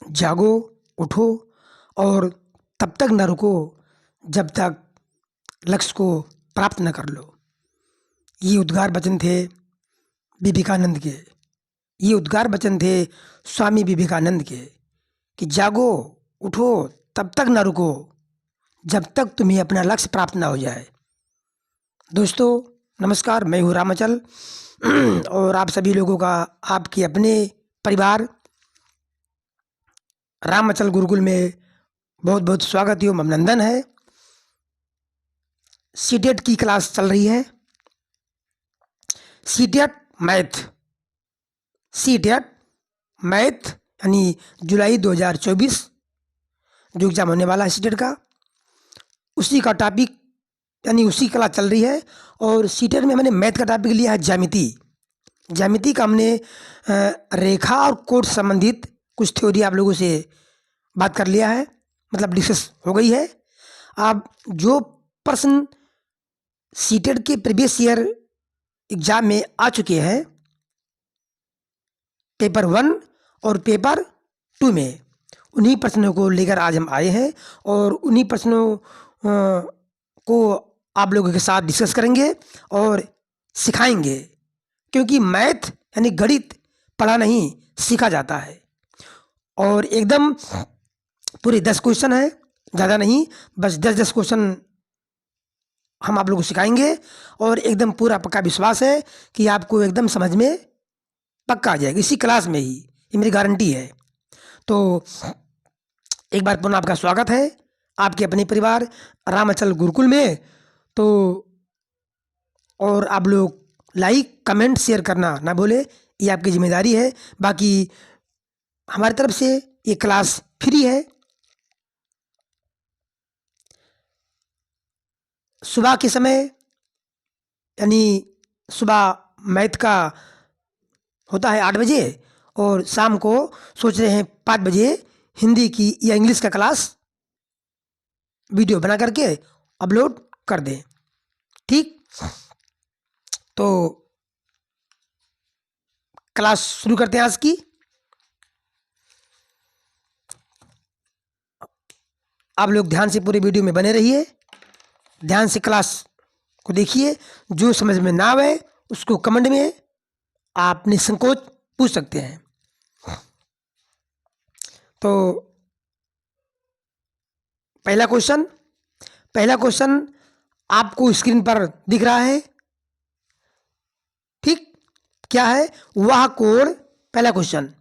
जागो, उठो और तब तक न रुको जब तक लक्ष्य को प्राप्त न कर लो। ये उद्गार वचन थे विवेकानंद के। ये उद्गार वचन थे स्वामी विवेकानंद के कि जागो, उठो, तब तक न रुको जब तक तुम्हें अपना लक्ष्य प्राप्त ना हो जाए। दोस्तों नमस्कार, मैं हूँ रामाचल और आप सभी लोगों का आपके अपने परिवार रामाचल गुरुकुल में बहुत बहुत स्वागत एवं अभिनंदन है। सीटेट की क्लास चल रही है। सीटेट मैथ यानी जुलाई 2024 जो एग्ज़ाम होने वाला है सीटेट का, उसी का टॉपिक यानी उसी क्लास चल रही है। और सीटेट में मैंने मैथ का टॉपिक लिया है ज्यामिति का। हमने रेखा और कोण संबंधित कुछ थ्योरी आप लोगों से बात कर लिया है, मतलब डिस्कस हो गई है। अब जो प्रश्न सीटेट के प्रीवियस ईयर एग्जाम में आ चुके हैं पेपर 1 और पेपर 2 में, उन्हीं प्रश्नों को लेकर आज हम आए हैं और उन्हीं प्रश्नों को आप लोगों के साथ डिस्कस करेंगे और सिखाएंगे, क्योंकि मैथ यानी गणित पढ़ा नहीं सीखा जाता है। और एकदम पूरे 10 क्वेश्चन है, ज़्यादा नहीं, बस 10 क्वेश्चन हम आप लोगों को सिखाएंगे और एकदम पूरा पक्का विश्वास है कि आपको एकदम समझ में पक्का आ जाएगा इसी क्लास में ही, ये मेरी गारंटी है। तो एक बार पुनः आपका स्वागत है आपके अपने परिवार रामाचल गुरुकुल में। तो और आप लोग लाइक कमेंट शेयर करना ना भूले, ये आपकी जिम्मेदारी है। बाकी हमारी तरफ से ये क्लास फ्री है। सुबह के समय यानी सुबह मैथ का होता है 8 बजे और शाम को सोच रहे हैं 5 बजे हिंदी की या इंग्लिश का क्लास वीडियो बना करके अपलोड कर दें। ठीक, तो क्लास शुरू करते हैं आज की। आप लोग ध्यान से पूरे वीडियो में बने रहिए, ध्यान से क्लास को देखिए। जो समझ में ना आए उसको कमेंट में आप निसंकोच पूछ सकते हैं। तो पहला क्वेश्चन आपको स्क्रीन पर दिख रहा है। ठीक, क्या है वह कोण, पहला क्वेश्चन,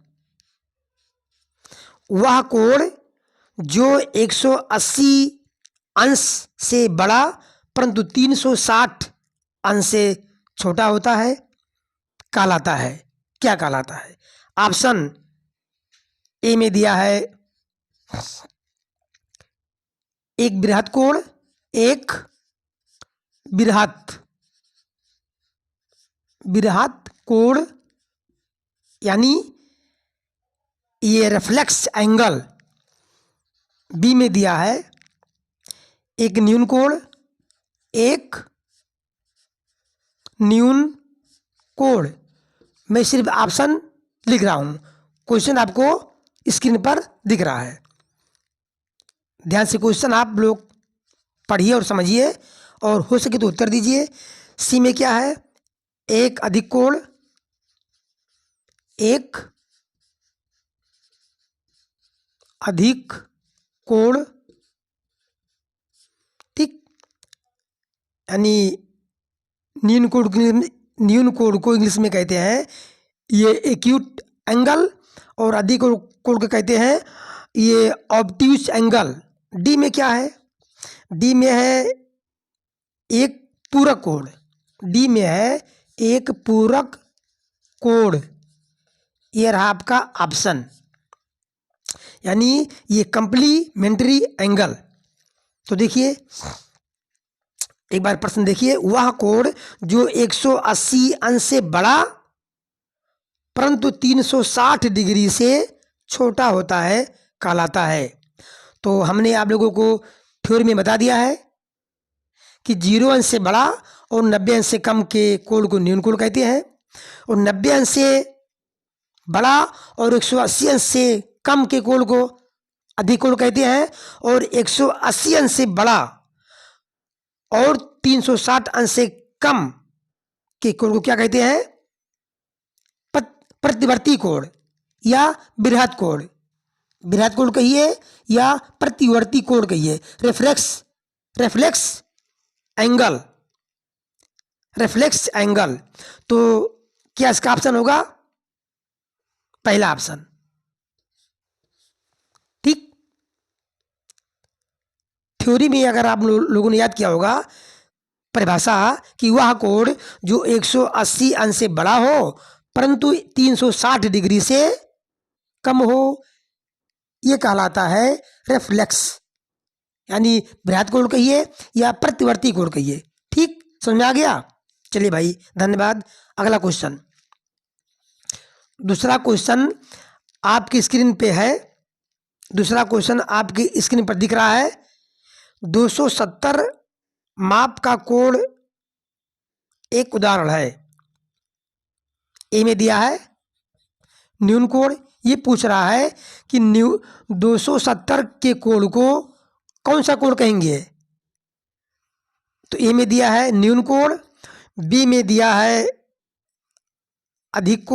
वह कोण जो 180 अंश से बड़ा परंतु 360 अंश से छोटा होता है कहलाता है, क्या कहलाता है? ऑप्शन ए में दिया है एक बृहत कोण, एक बृहत कोण यानी ये रिफ्लेक्स एंगल। बी में दिया है एक न्यून कोण, एक न्यून कोण। मैं सिर्फ ऑप्शन लिख रहा हूं, क्वेश्चन आपको स्क्रीन पर दिख रहा है। ध्यान से क्वेश्चन आप लोग पढ़िए और समझिए और हो सके तो उत्तर दीजिए। सी में क्या है एक अधिक कोण, एक अधिक कोण। ठीक, यानी न्यून कोण को इंग्लिश में कहते हैं ये एक्यूट एंगल और अधिक कोण को कहते हैं ये ऑब्ट्यूज एंगल। डी में क्या है? डी में है एक पूरक कोण। डी में है एक पूरक कोण, ये रहा आपका ऑप्शन, यानी ये कंप्लीमेंट्री एंगल। तो देखिए एक बार प्रश्न देखिए, वह कोण जो 180 अंश से बड़ा परंतु 360 डिग्री से छोटा होता है कहलाता है। तो हमने आप लोगों को थ्योरी में बता दिया है कि 0 अंश से बड़ा और 90 अंश से कम के कोण को न्यून कोण कहते हैं, और 90 अंश से बड़ा और 180 अंश से कम के कोण को अधिक कोण कहते हैं, और 180 अंश से बड़ा और 360 अंश से कम के कोण को क्या कहते हैं? प्रतिवर्ती कोण या बृहद कोण। बृहद कोण कहिए या प्रतिवर्ती कोण कहिए। Reflex angle, reflex angle. तो क्या इसका ऑप्शन होगा? पहला ऑप्शन। ठीक। थ्योरी में अगर आप लोगों ने याद किया होगा परिभाषा कि वह कोण जो 180 अंश से बड़ा हो परंतु 360 डिग्री से कम हो, यह कहलाता है रेफ्लेक्स, यानी बृहद कोण कहिए या प्रतिवर्ती कोण कहिए। ठीक, समझ में आ गया? चलिए भाई, धन्यवाद। अगला क्वेश्चन, दूसरा क्वेश्चन आपकी स्क्रीन पे है। दूसरा क्वेश्चन आपकी स्क्रीन पर दिख रहा है। 270 माप का कोण एक उदाहरण है। ए में दिया है न्यून कोण। ये पूछ रहा है कि 270 के कोण को कौन सा कोण कहेंगे? तो ए में दिया है न्यून कोण, बी में दिया है अधिक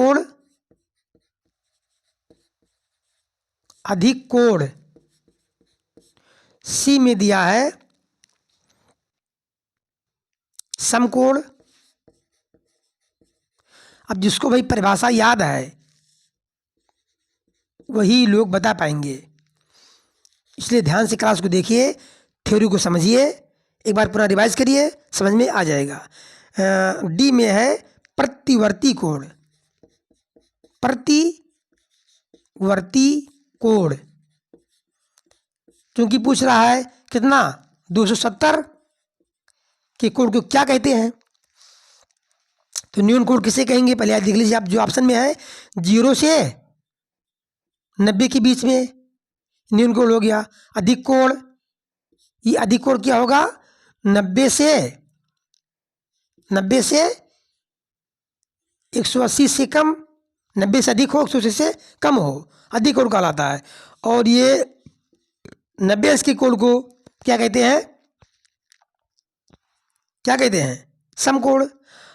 कोण, सी में दिया है समकोण। अब जिसको भाई परिभाषा याद है वही लोग बता पाएंगे, इसलिए ध्यान से क्लास को देखिए, थ्योरी को समझिए, एक बार पूरा रिवाइज करिए, समझ में आ जाएगा। डी में है प्रतिवर्ती कोण। प्रतिवर्ती कोण क्योंकि पूछ रहा है कितना? 270 के कोण को क्या कहते हैं? तो न्यून कोण किसे कहेंगे? पहले देख लीजिए आप, जो ऑप्शन में है 0 से 90 के बीच में न्यून कोण हो गया। अधिक कोण, ये अधिक कोण क्या होगा? 90 से 180 से कम, 90 से अधिक हो, 180 से कम हो, अधिक कोण कहलाता है। और ये 90 अंश के कोण को क्या कहते हैं? क्या कहते हैं? समकोण।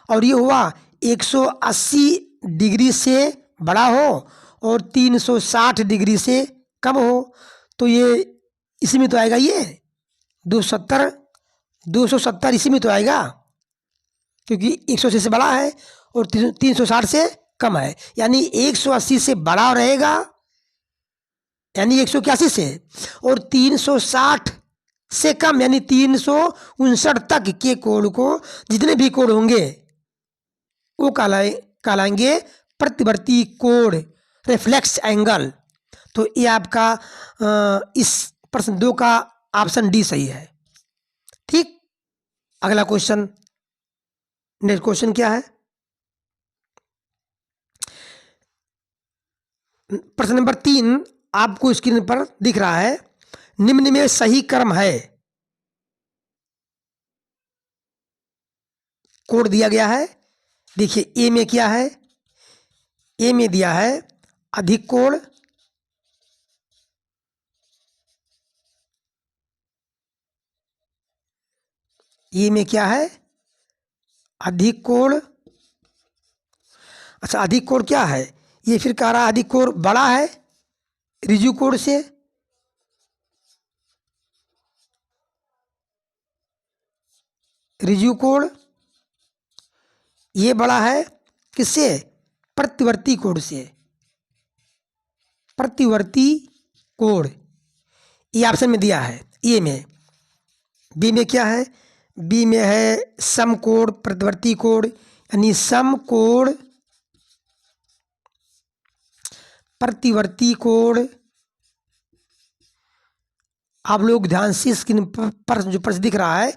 और ये हुआ 180 डिग्री से बड़ा हो और 360 डिग्री से कम हो, तो ये इसी में तो आएगा। ये 270 इसी में तो आएगा, क्योंकि 180 से बड़ा है और 360 से कम है, यानी 180 से बड़ा रहेगा, यानी 181 से, और 360 से कम यानी 359 तक के कोण को, जितने भी कोण होंगे वो कहलाएंगे प्रतिवर्ती कोण, रिफ्लेक्स एंगल। तो ये आपका इस प्रश्न 2 का ऑप्शन डी सही है। ठीक, अगला क्वेश्चन, नेक्स्ट क्वेश्चन क्या है? प्रश्न नंबर 3 आपको स्क्रीन पर दिख रहा है। निम्न में सही क्रम है। कोड दिया गया है, देखिए ए में क्या है? ए में दिया है अधिक कोण, ए में क्या है? अधिक कोण। अच्छा, अधिक कोण क्या है? ये फिर कह रहा है अधिक कोण बड़ा है ऋजु कोण से। ऋजु कोण ये बड़ा है किससे? प्रतिवर्ती कोण से। प्रतिवर्ती कोण ये ऑप्शन में दिया है ए में। बी में क्या है? बी में है समकोण प्रतिवर्ती कोण, यानी समकोण प्रतिवर्ती कोण। आप लोग ध्यान से स्क्रीन पर जो प्रश्न दिख रहा है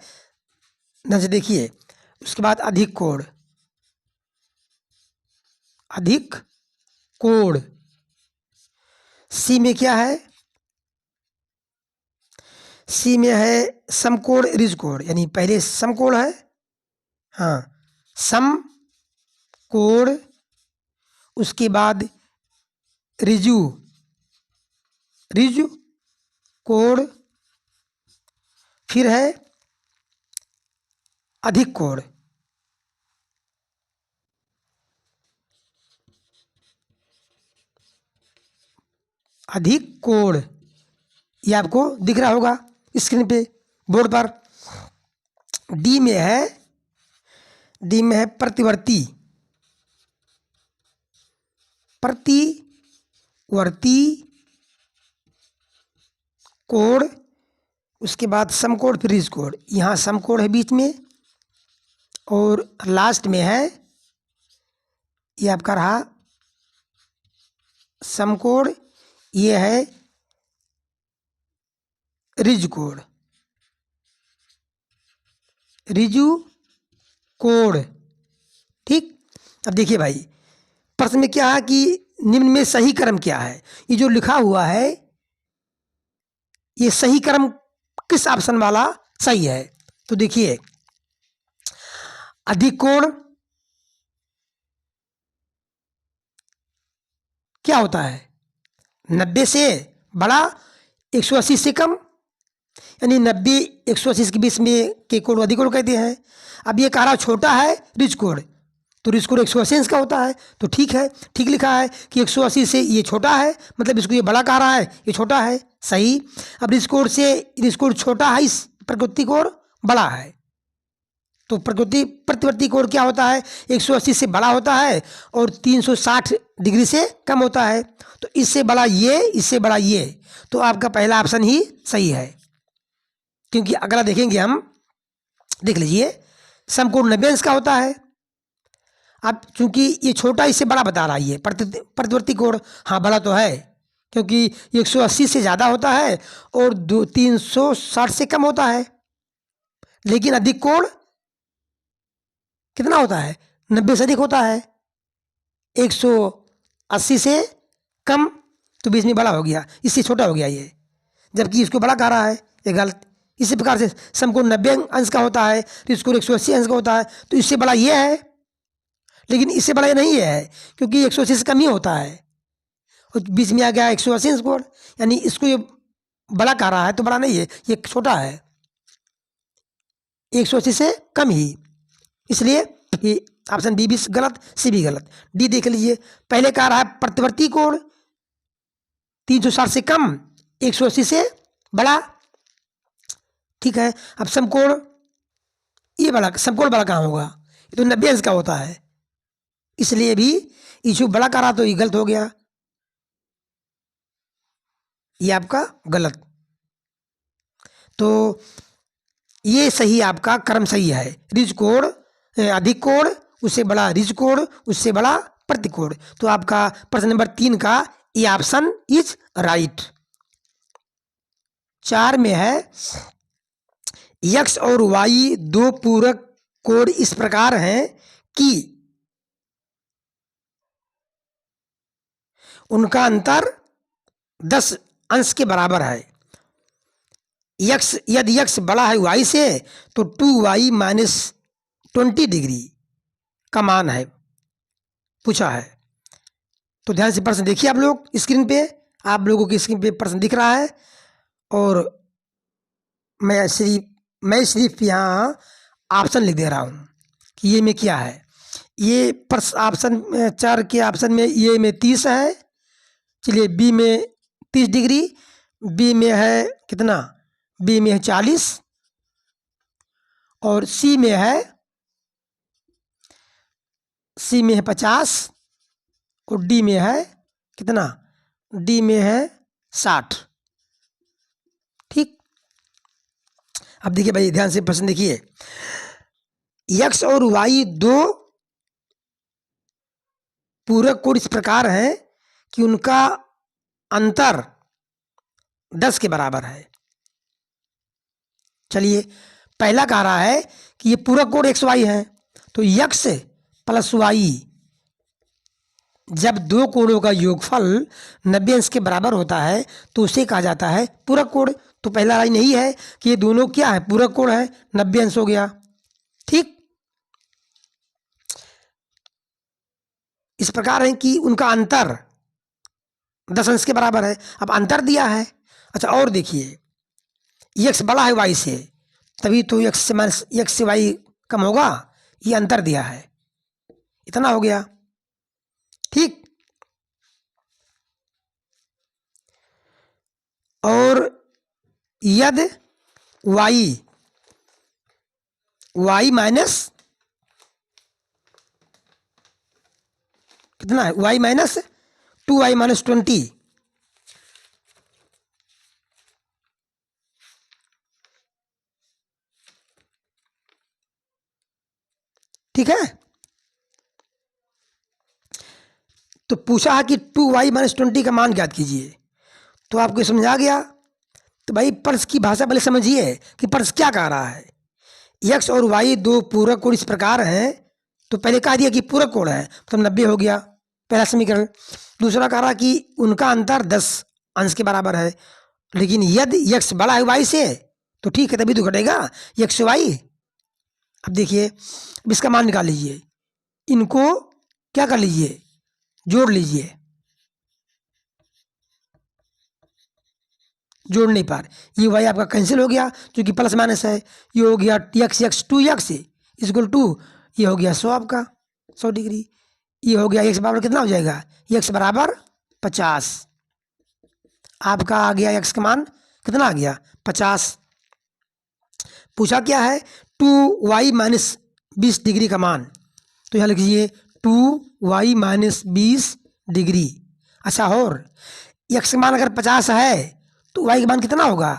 ध्यान से देखिए। उसके बाद अधिक कोण, अधिक कोण। सी में क्या है? सी में है समकोण ऋज कोण, यानी पहले समकोण है, हाँ समकोण, उसके बाद ऋजु रिज कोण, फिर है अधिक कोण। अधिक कोण, ये आपको दिख रहा होगा स्क्रीन पे, बोर्ड पर। डी में है, डी में है प्रतिवर्ती, प्रतिवर्ती कोण, उसके बाद समकोण फिर रिज कोण। यहाँ समकोण है बीच में, और लास्ट में है ये आपका रहा समकोण, ये है रिज कोण, रिजु कोण। ठीक, अब देखिए भाई, प्रश्न में क्या है कि निम्न में सही क्रम क्या है। ये जो लिखा हुआ है, ये सही क्रम किस ऑप्शन वाला सही है। तो देखिए, अधिक कोण क्या होता है, 90 से बड़ा, 180 से कम, यानी 90 180 के बीच में के कोण अधिक कोण कहते हैं। अब ये कह रहा छोटा है रिज कोण, तो रिज कोण 180 का होता है, तो ठीक है, ठीक लिखा है कि 180 से ये छोटा है, मतलब इसको ये बड़ा कह रहा है, ये छोटा है, सही। अब रिज कोण से रिज कोण छोटा है, इस प्रकृति कोण बड़ा है, तो प्रकृति प्रतिवर्ती कोण क्या होता है, 180 से बड़ा होता है और 360 डिग्री से कम होता है। तो इससे बड़ा ये, इससे बड़ा ये, तो आपका पहला ऑप्शन ही सही है। क्योंकि अगला देखेंगे हम, देख लीजिए, समकोण 90 अंश का होता है। अब चूंकि ये छोटा इससे बड़ा बता रहा है, ये प्रतिवर्ती कोण, हाँ बड़ा तो है, क्योंकि 180 से ज़्यादा होता है और 360 से कम होता है। लेकिन अधिक कोण कितना होता है, 90 से अधिक होता है, 180 से कम, तो बीच में बड़ा हो गया, इससे छोटा हो गया ये, जबकि इसको बड़ा कह रहा है, ये गलत। इसी प्रकार से समकोण 90 अंश का होता है, तो इसको 180 अंश का होता है, तो इससे बड़ा ये है, लेकिन इससे बड़ा ये नहीं है, क्योंकि 180 से कम ही होता है, और बीच में आ गया 180 अंश कोण, यानी इसको ये बड़ा कह रहा है, तो बड़ा नहीं है, ये छोटा है, 180 से कम ही, इसलिए ये ऑप्शन बी भी गलत, सी भी गलत। डी देख लीजिए, पहले कह रहा है प्रतिवर्ती कोण 360 से कम, 180 से बड़ा, ठीक है। अब समकोण, ये बड़ा, समकोण बड़ा कहाँ होगा, ये तो 90 अंश का होता है, इसलिए भी इशू बड़ा करा तो ये गलत हो गया, ये आपका गलत। तो ये सही, आपका क्रम सही है, रिज कोण अधिक कोण, उससे बड़ा रिज कोण, उससे बड़ा प्रतिकोण। तो आपका प्रश्न नंबर 3 का ये ऑप्शन इज राइट। 4 में है, x और y दो पूरक कोण इस प्रकार हैं कि उनका अंतर 10 अंश के बराबर है। x, यदि x बड़ा है y से, तो 2y माइनस 20 डिग्री का मान है, पूछा है। तो ध्यान से प्रश्न देखिए आप लोग स्क्रीन पे, आप लोगों की स्क्रीन पे प्रश्न दिख रहा है, और मैं सिर्फ यहाँ ऑप्शन लिख दे रहा हूँ कि ये में क्या है। ये ऑप्शन 4 के ऑप्शन में ये में 30 है, चलिए बी में 30 डिग्री, बी में है कितना, बी में है 40, और सी में है 50, और डी में है कितना, डी में है 60। ठीक, अब देखिए भाई, ध्यान से प्रश्न देखिए, x और y दो पूरक कोण इस प्रकार हैं कि उनका अंतर 10 के बराबर है। चलिए, पहला कह रहा है कि ये पूरक कोण एक्स वाई है, तो x प्लस वाई जब दो कोणों का योगफल 90 अंश के बराबर होता है, तो उसे कहा जाता है पूरक कोण। तो पहला लाइन यही है कि ये दोनों क्या है, पूरक कोण है, 90 अंश हो गया। ठीक, इस प्रकार है कि उनका अंतर 10 अंश के बराबर है। अब अंतर दिया है। अच्छा और देखिए, x बड़ा है y से, तभी तो x से y कम होगा। ये अंतर दिया है, इतना हो गया। ठीक। और यदि y माइनस कितना है, y माइनस 2y माइनस 20, ठीक है। तो पूछा है कि 2y माइनस 20 का मान ज्ञात कीजिए। तो आपको समझ आ गया। तो भाई प्रश्न की भाषा पहले समझिए कि प्रश्न क्या कह रहा है। x और y दो पूरक कोण इस प्रकार हैं। तो पहले कह दिया कि पूरक कोण है, तो 90 हो गया पहला समीकरण। दूसरा कह रहा कि उनका अंतर 10 अंश के बराबर है, लेकिन यदि x बड़ा है y से तो ठीक है, तभी तो घटेगा x y। अब देखिए, अब इसका मान निकाल लीजिए, इनको क्या कर लीजिए, जोड़ लीजिए। जोड़ नहीं पा रहे, ये वाई आपका कैंसिल हो गया क्योंकि प्लस माइनस है। ये हो गया x 2x इक्वल टू, ये हो गया 100 आपका 100 डिग्री। ये हो गया x बराबर कितना हो जाएगा, x बराबर 50। आपका आ गया x का मान कितना आ गया 50। पूछा क्या है 2y माइनस 20 डिग्री का मान। तो यहाँ लिखिए 2y माइनस 20 डिग्री। अच्छा, और x का मान अगर 50 है तो y का मान कितना होगा,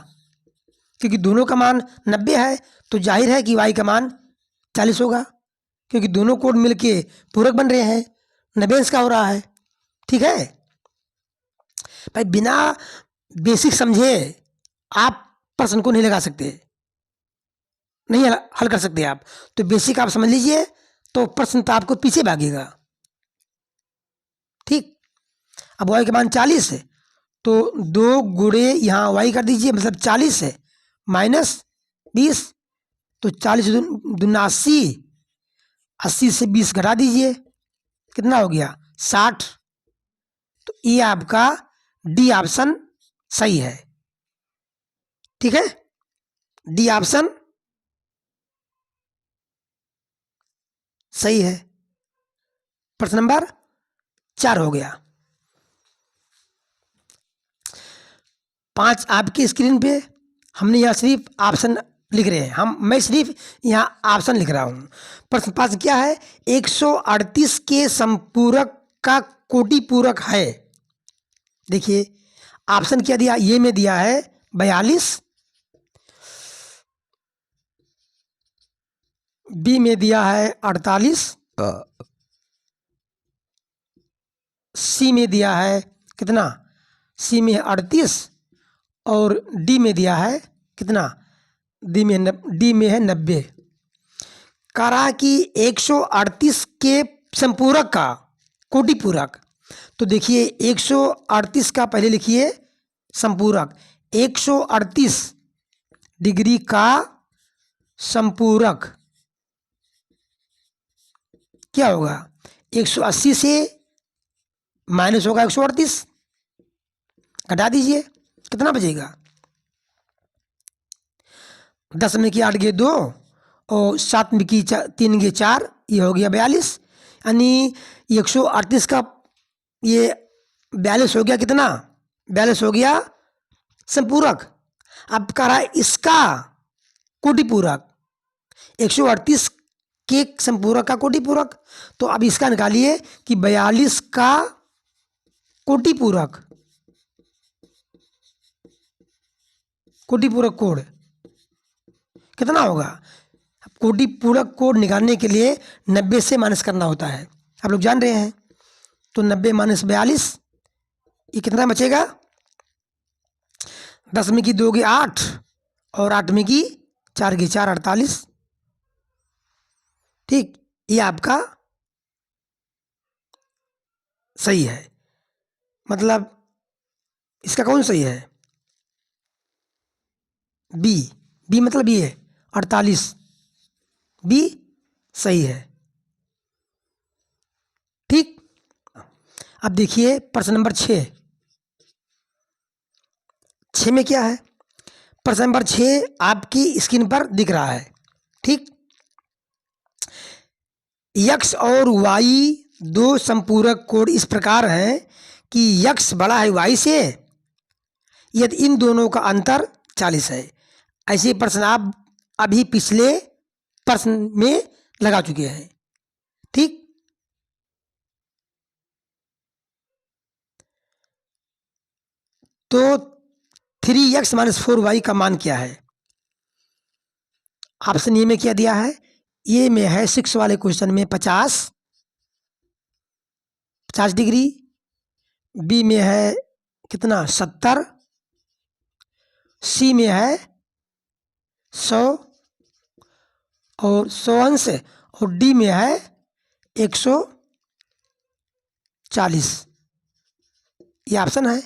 क्योंकि दोनों का मान 90 है तो जाहिर है कि y का मान 40 होगा, क्योंकि दोनों कोण मिलके पूरक बन रहे हैं, 90 अंश का हो रहा है। ठीक है भाई, बिना बेसिक समझे आप प्रश्न को नहीं लगा सकते, नहीं हल कर सकते आप। तो बेसिक आप समझ लीजिए तो प्रश्न तो आपको पीछे भागेगा। ठीक। अब y का मान 40 है तो 2 गुणे यहाँ y कर दीजिए, मतलब 40 है माइनस 20, तो 40 दूना 80, 80 से 20 घटा दीजिए, कितना हो गया 60। तो ये आपका डी ऑप्शन सही है। ठीक है, डी ऑप्शन सही है। प्रश्न नंबर 4 हो गया। 5 आपकी स्क्रीन पे, हमने यहाँ सिर्फ ऑप्शन लिख रहे हैं, मैं सिर्फ यहाँ ऑप्शन लिख रहा हूँ। प्रश्न 5 क्या है, 138 के संपूरक का कोटि पूरक है। देखिए ऑप्शन क्या दिया, ये में दिया है 42, बी में दिया है 48, सी में दिया है कितना, सी में है 38, और डी में दिया है कितना, डी में है 90। कह रहा कि 138 के संपूरक का कोटि पूरक। तो देखिए 138 का पहले लिखिए संपूरक, 138 डिग्री का संपूरक क्या होगा, 180 से माइनस होगा 138, घटा दीजिए, कितना बचेगा, 10 में की 8 गे 2 और 7 में की 3 गे 4, ये हो गया 42। यानी 138 का ये 42 हो गया कितना, 42 हो गया संपूरक। अब कह रहा है इसका कोटि पूरक, 138 के संपूरक का कोटि पूरक। तो अब इसका निकालिए कि 42 का कोटि पूरक, कोटि पूरक कोण कितना होगा। कोटि पूरक कोण निकालने के लिए 90 से माइनस करना होता है, आप लोग जान रहे हैं। तो 90 माइनस 42, ये कितना बचेगा, 10 में की 2 गे 8 और 8 में की 4 गे 4, 48। ठीक, ये आपका सही है, मतलब इसका कौन सही है, बी। बी मतलब ये 48, बी सही है। ठीक। अब देखिए प्रश्न नंबर 6, 6 में क्या है? प्रश्न नंबर 6 आपकी स्क्रीन पर दिख रहा है। ठीक, यक्स और वाई दो संपूरक कोण इस प्रकार हैं कि यक्स बड़ा है वाई से यदि इन दोनों का अंतर 40 है। ऐसे प्रश्न आप अभी पिछले प्रश्न में लगा चुके हैं। ठीक, तो 3x माइनस 4y का मान क्या है? ऑप्शन ए में क्या दिया है? ए में है 6 वाले क्वेश्चन में 50 डिग्री, बी में है कितना 70, सी में है 100 और 100 अंश, और डी में है 140। ये ऑप्शन है।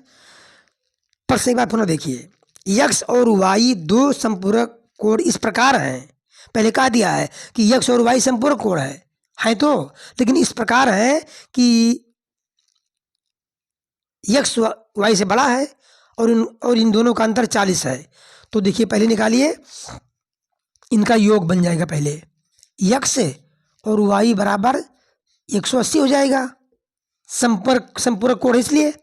प्रश्न एक बार पुनः देखिए, यक्स और वाई दो संपूरक कोण इस प्रकार हैं। पहले कहा दिया है कि यक्स और वाई संपूरक कोण है तो, लेकिन इस प्रकार है कि यक्स वाई से बड़ा है और इन दोनों का अंतर 40 है। तो देखिए पहले निकालिए, इनका योग बन जाएगा। पहले यक्स और वाई बराबर 180 हो जाएगा, संपूरक कोण इसलिए,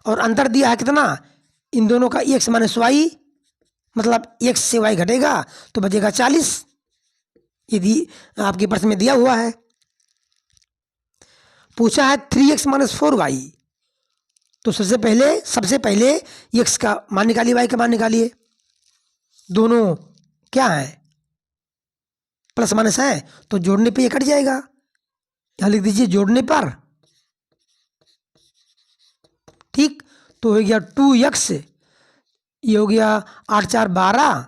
और अंतर दिया है कितना, इन दोनों का एक्स माइनस वाई, मतलब एक्स से वाई घटेगा तो बचेगा 40। यदि आपके प्रश्न में दिया हुआ है। पूछा है 3x माइनस 4y, तो सबसे पहले एक्स का मान निकालिए, वाई का मान निकालिए। दोनों क्या है, प्लस माइनस है, तो जोड़ने पे ये कट जाएगा। यहां लिख दीजिए जोड़ने पर। ठीक, तो हो गया 2x, ये हो गया 8 4 12,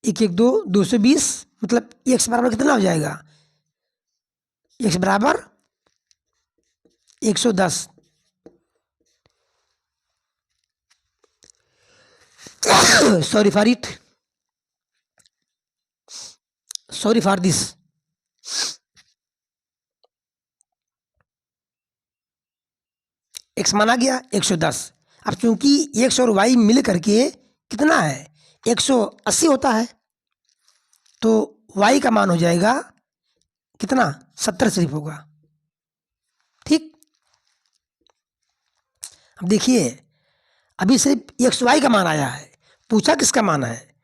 1 1 2 220, मतलब x बराबर कितना हो जाएगा, x बराबर 110। Sorry for this. x माना गया 110। अब चूंकि x और y मिल करके कितना है 180 होता है, तो y का मान हो जाएगा कितना 70 सिर्फ होगा। ठीक, अब देखिए अभी सिर्फ एक्स वाई का मान आया है, पूछा किसका मान है,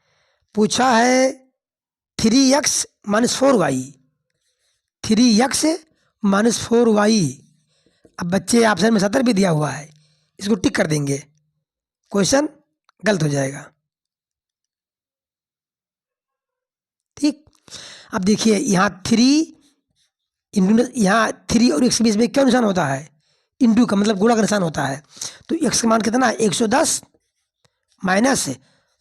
पूछा है 3x minus 4y, 3x minus 4y। अब बच्चे ऑप्शन में 70 भी दिया हुआ है, इसको टिक कर देंगे, क्वेश्चन गलत हो जाएगा। ठीक, अब देखिए यहाँ 3 और x के बीच में क्या निशान होता है, इंटू का मतलब गुणा का निशान होता है। तो x का मान कितना है 110 माइनस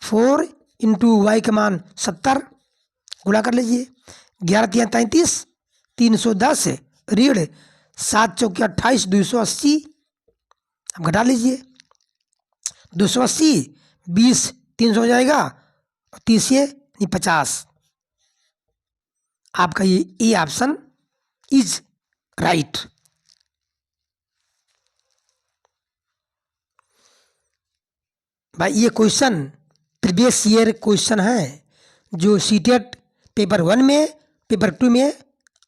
4 इंटू वाई का मान 70, गुणा कर लीजिए। 11 3 33, 310 ऋण 7 चौके 28, 280। अब घटा लीजिए, 280 20 300 हो जाएगा, 30 ये 50। आपका ये ऑप्शन इज राइट। भाई ये क्वेश्चन प्रीवियस ईयर क्वेश्चन है, जो सीटेट पेपर 1 में पेपर 2 में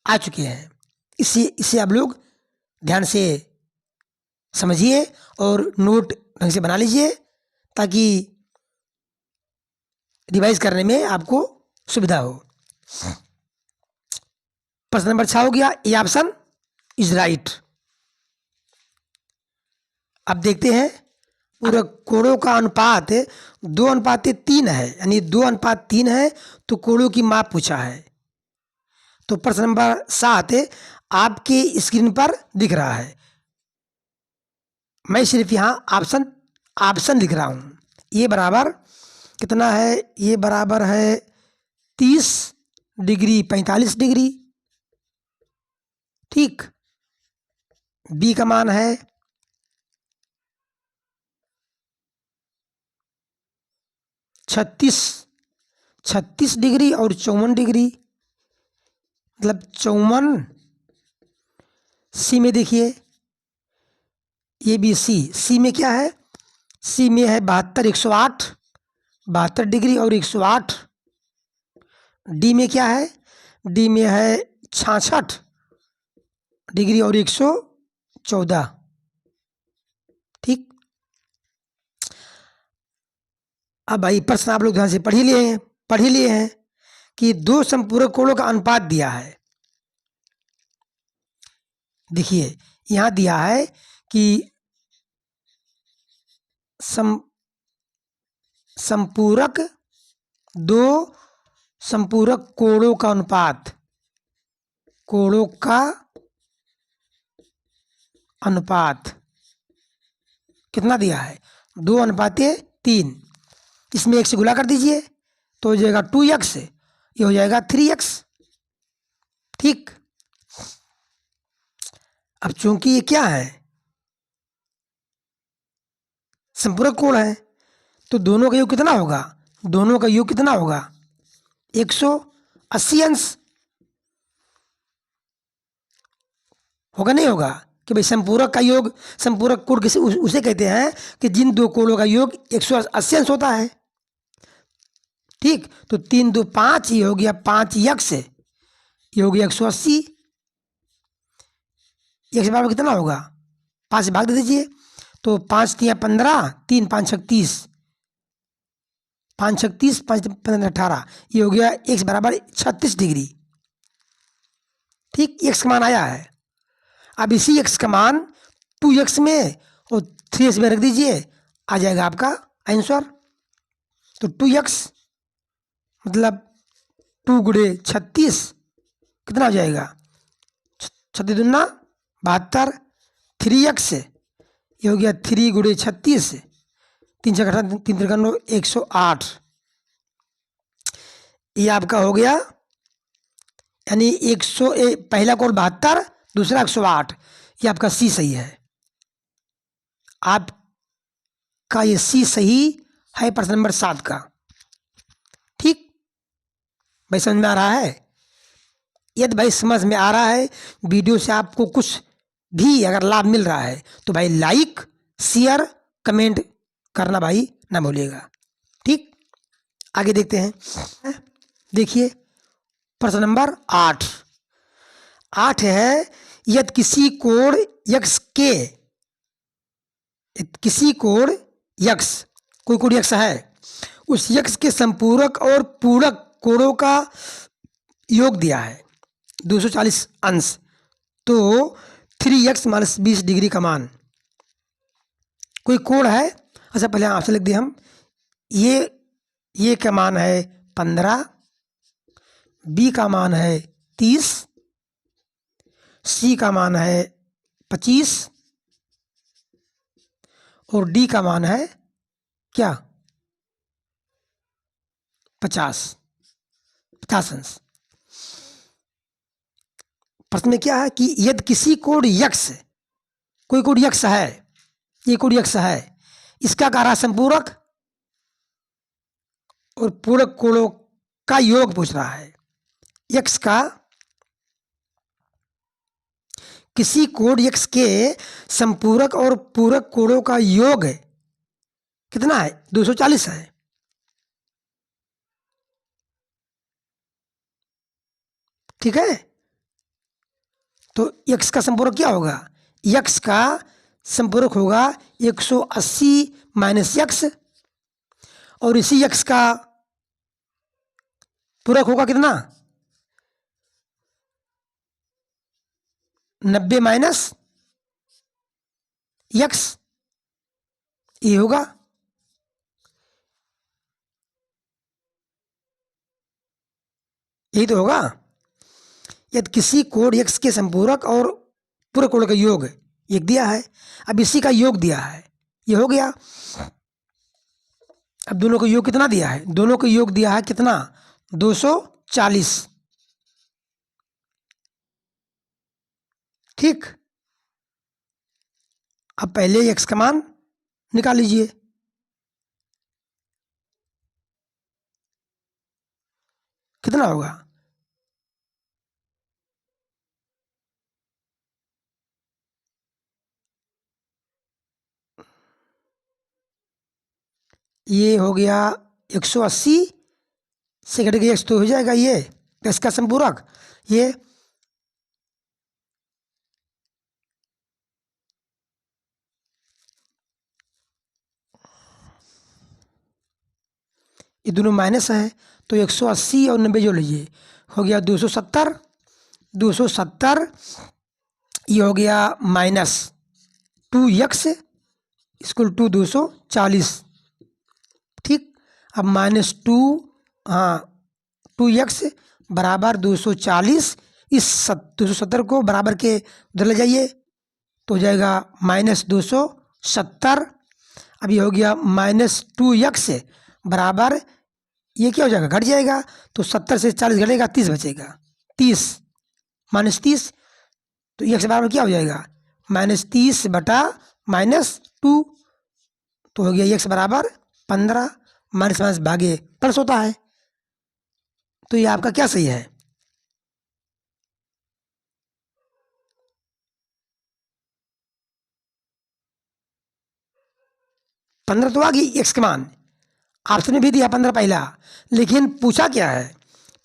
आ चुके हैं। इसे आप लोग ध्यान से समझिए और नोट ढंग से बना लीजिए, ताकि रिवाइज करने में आपको सुविधा हो। प्रश्न नंबर 6 हो गया, ये ऑप्शन इज राइट। अब देखते हैं, पूरा कोणों का अनुपात 2:3 है, यानी 2:3 है, तो कोणों की माप पूछा है। तो प्रश्न नंबर 7 आपके स्क्रीन पर दिख रहा है, मैं सिर्फ यहाँ ऑप्शन लिख रहा हूँ। ये बराबर कितना है, ये बराबर है 30 डिग्री 45 डिग्री। ठीक, बी का मान है 36 डिग्री और 54 डिग्री, मतलब 54। सी में देखिए ये बी सी, सी में क्या है, सी में है 72, 108, 72 डिग्री और 108। डी में क्या है, डी में है 66 डिग्री और 114। ठीक। अब भाई प्रश्न आप लोग ध्यान से पढ़ ही लिए हैं कि दो संपूरक कोणों का अनुपात दिया है। देखिए यहां दिया है कि संपूरक, दो संपूरक कोणों का अनुपात, कोणों का अनुपात कितना दिया है, 2:3। इसमें 1 से गुणा कर दीजिए तो हो जाएगा 2x, ये हो जाएगा 3x। ठीक। अब चूंकि ये क्या है, संपूरक कोण है, तो दोनों का योग कितना होगा, दोनों का योग कितना होगा, 180 अंश होगा, नहीं होगा कि भाई संपूरक का योग, संपूरक कोण किसे उसे कहते हैं कि जिन दो कोणों का योग 180 अंश होता है। ठीक। तो 3 2 5, ये हो गया 5x, ये हो गया 180। एक से बराबर कितना होगा, 5 से भाग दे दीजिए तो 5 3 15, 3 5 36, 5 36, 5 15 18, ये हो गया x बराबर 36 डिग्री। ठीक। x का मान आया है। अब इसी x का मान 2x में और 3x में रख दीजिए, आ जाएगा आपका आंसर। तो 2x मतलब 2 गुणे 36 कितना हो जाएगा, 36 दूना 72, 3x ये हो गया 3 गुणे 36, 3 6 18, 3 3 108। ये आपका हो गया, यानी 100, पहला कोण 72, दूसरा 108, ये आपका सी सही है। आपका ये सी सही है प्रश्न नंबर 7 का। ठीक भाई, समझ में आ रहा है? यदि भाई समझ में आ रहा है, वीडियो से आपको कुछ भी अगर लाभ मिल रहा है तो भाई लाइक शेयर कमेंट करना भाई ना भूलिएगा। ठीक। आगे देखते हैं। देखिए प्रश्न नंबर 8 है, यदि किसी कोण x के, किसी कोण x, कोई कोण x है, उस x के संपूरक और पूरक कोणों का योग दिया है 240 अंश, तो 3x - 20 डिग्री का मान। कोई कोण है, अच्छा पहले आपसे लिख दिए हम, ये का मान है 15, बी का मान है 30, सी का मान है 25 और डी का मान है क्या, 50 अंश। प्रश्न में क्या है कि यदि किसी कोण x, कोई कोण x है, ये कोण x है, इसका कार्य संपूरक और पूरक कोणों का योग पूछ रहा है। x का, किसी कोण x के संपूरक और पूरक कोणों का योग कितना है, 240 है। ठीक है। तो x का संपूरक क्या होगा, x का संपूरक होगा 180 - x, और इसी x का पूरक होगा कितना, 90 - x, ये होगा। यही तो होगा। यदि किसी कोण x के संपूरक और पूरक कोण का योग एक दिया है, अब इसी का योग दिया है, ये हो गया। अब दोनों का योग कितना दिया है, दोनों का योग दिया है कितना, 240। ठीक। अब पहले x का मान निकाल लीजिए। कितना होगा, ये हो गया 180 से घट गया x तो हो जाएगा ये x का संपूरक। ये दोनों माइनस है तो 180 और 90 जोड़ लीजिए, हो गया 270। 270 ये हो गया माइनस 2x इक्वल टू 240। ठीक, अब -2, हाँ 2x बराबर 240। इस 270 को बराबर के उधर ले जाइए तो हो जाएगा -270। अब ये हो गया -2x बराबर, ये क्या हो जाएगा, घट जाएगा तो 70 से 40 घटेगा, 30 बचेगा। 30 -30 तो x बराबर क्या हो जाएगा, -30 बटा -2 तो हो गया x बराबर 15। माइनस माइनस भागे प्लस होता है, तो ये आपका क्या सही है, 15 तो आ गई x के मान। ऑप्शन में भी दिया 15 पहला, लेकिन पूछा क्या है,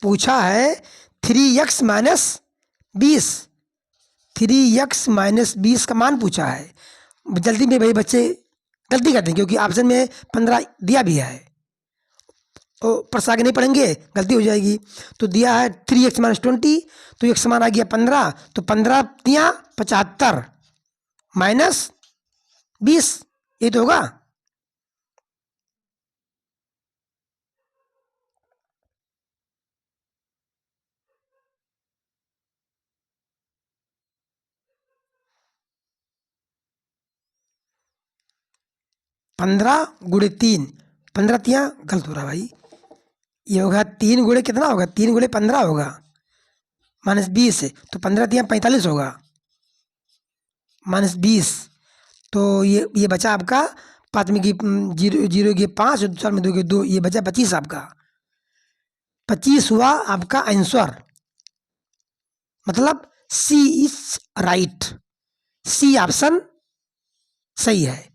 पूछा है 3x माइनस 20। 3x माइनस 20 का मान पूछा है। जल्दी में भाई बच्चे गलती करते हैं क्योंकि ऑप्शन में 15 दिया भी है, और पर आगे नहीं पढ़ेंगे गलती हो जाएगी। तो दिया है 3x माइनस 20, तो x मान आ गया 15, तो 15 तिया 75 माइनस 20, ये तो होगा। पंद्रह गुड़े 3, 15 तिया गलत हो रहा भाई, ये होगा 3 गुड़े कितना होगा, 3 गुड़े 15 होगा -20, तो 15 तिया 45 होगा -20। तो ये बचा आपका 5 में की 0 0 के 5, 4 में 2 के 2, ये बचा 25 आपका। 25 हुआ आपका आंसर, मतलब सी इज राइट, सी ऑप्शन सही है।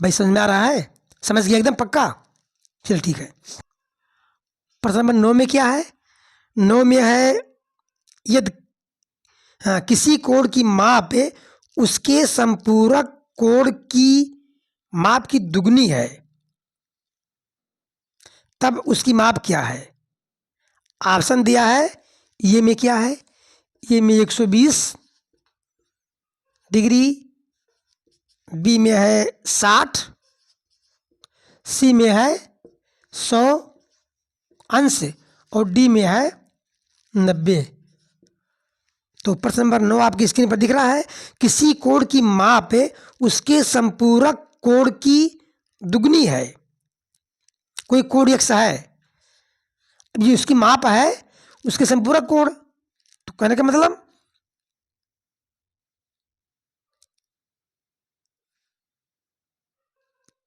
भाई समझ में आ रहा है, समझ गया एकदम पक्का, चल ठीक है। प्रश्न नंबर 9 में क्या है, 9 में है यदि किसी कोण की माप उसके संपूरक कोण की माप की दुगनी है तब उसकी माप क्या है। ऑप्शन दिया है, ये में क्या है, ये में 120 डिग्री, बी में है 60, सी में है 100 अंश और डी में है 90। तो प्रश्न नंबर 9 आपकी स्क्रीन पर दिख रहा है, किसी कोण की माप उसके संपूरक कोण की दुगनी है। कोई कोण x है, अब ये उसकी माप है उसके संपूरक कोण, तो कहने का मतलब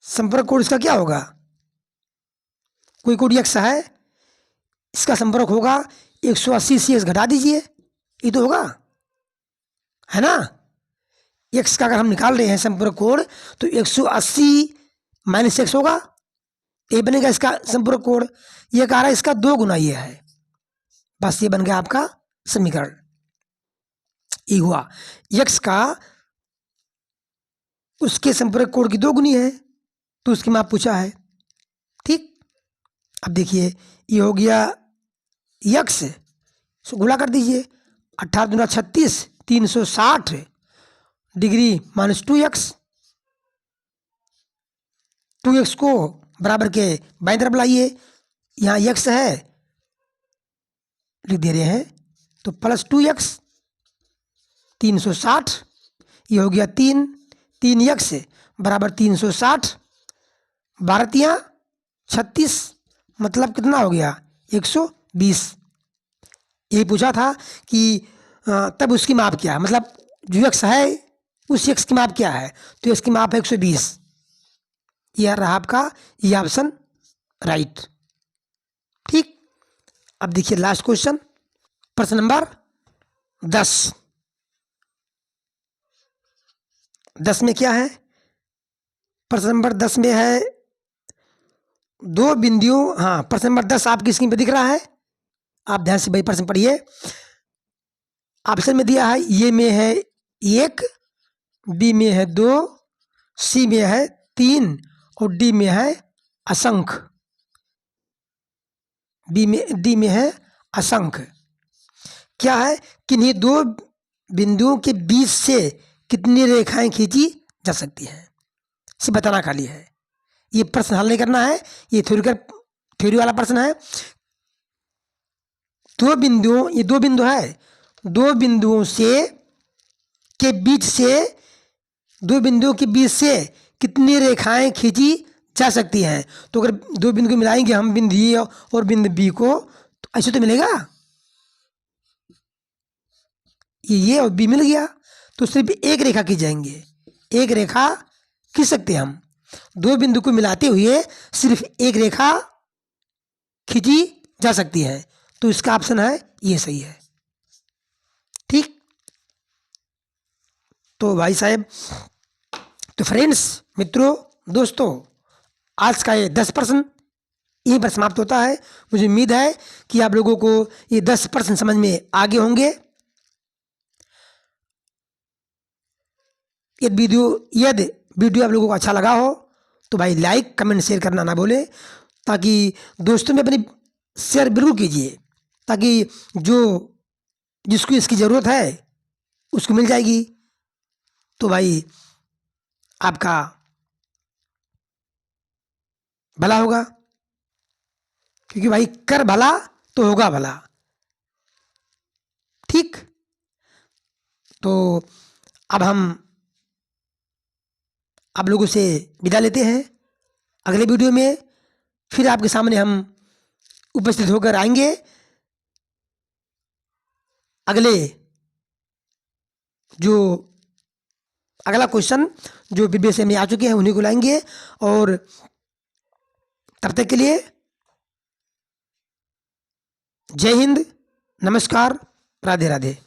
संपर्क कोण इसका क्या होगा, कोई कोण x है इसका संपर्क होगा 180 से x घटा दीजिए, ये तो होगा, है ना। x का अगर हम निकाल रहे हैं संपर्क कोण तो 180 माइनस x होगा, ये बनेगा इसका संपूरक कोण। ये कह रहा है इसका 2 गुना ये है, बस ये बन गया आपका समीकरण। ये हुआ x का उसके संपर्क कोण की 2 गुनी है, तो उसकी माप पूछा है। ठीक, अब देखिए ये हो गया x, सो गुणा कर दीजिए, 18 दूना 36, 360 डिग्री माइनस 2x, 2x को बराबर के बाईं तरफ लाइए, यहाँ x है लिख दे रहे हैं, तो प्लस 2x 360, ये हो गया 3x बराबर 360, 12 36, मतलब कितना हो गया 120। यही पूछा था कि तब उसकी माप क्या है, मतलब जो x है उस x की माप क्या है, तो इसकी माप है 120। यह रहा आपका ये ऑप्शन राइट। ठीक, अब देखिए लास्ट क्वेश्चन, प्रश्न नंबर 10। 10 में क्या है? प्रश्न नंबर 10 में है दो बिंदुओं, हाँ प्रश्न नंबर 10 आपकी स्क्रीन पर दिख रहा है, आप ध्यान से भाई प्रश्न पढ़िए। ऑप्शन में दिया है ए में है 1, बी में है 2, सी में है 3 और डी में है असंख्य। डी में है असंख्य। क्या है? किन्हीं दो बिंदुओं के बीच से कितनी रेखाएं खींची जा सकती हैं, सिर्फ बताना खाली है। ये प्रश्न हल नहीं करना है, ये थ्योरी वाला प्रश्न है। ये दो बिंदु है, दो बिंदुओं के बीच से कितनी रेखाएं खींची जा सकती हैं। तो अगर दो बिंदु को मिलाएंगे हम, बिंदु ए और बिंदु बी को, तो ऐसे तो मिलेगा, ये और बी मिल गया, तो सिर्फ एक रेखा खींच जाएंगे, एक रेखा खींच सकते हैं हम। दो बिंदु को मिलाते हुए सिर्फ एक रेखा खींची जा सकती है, तो इसका ऑप्शन है ये सही है। ठीक, तो भाई साहब, तो फ्रेंड्स, मित्रों, दोस्तों, आज का ये 10 प्रश्न यहीं पर समाप्त होता है। मुझे उम्मीद है कि आप लोगों को ये 10 प्रश्न समझ में आगे होंगे। यदि वीडियो आप लोगों को अच्छा लगा हो तो भाई लाइक कमेंट शेयर करना ना भूलें, ताकि दोस्तों में अपनी शेयर बिल्कुल कीजिए, ताकि जिसको इसकी ज़रूरत है उसको मिल जाएगी। तो भाई आपका भला होगा, क्योंकि भाई कर भला तो होगा भला। ठीक, तो अब हम आप लोगों से विदा लेते हैं। अगले वीडियो में फिर आपके सामने हम उपस्थित होकर आएंगे। अगला क्वेश्चन जो बीबीएस में आ चुके हैं उन्हीं को लाएंगे। और तब तक के लिए जय हिंद, नमस्कार, राधे राधे।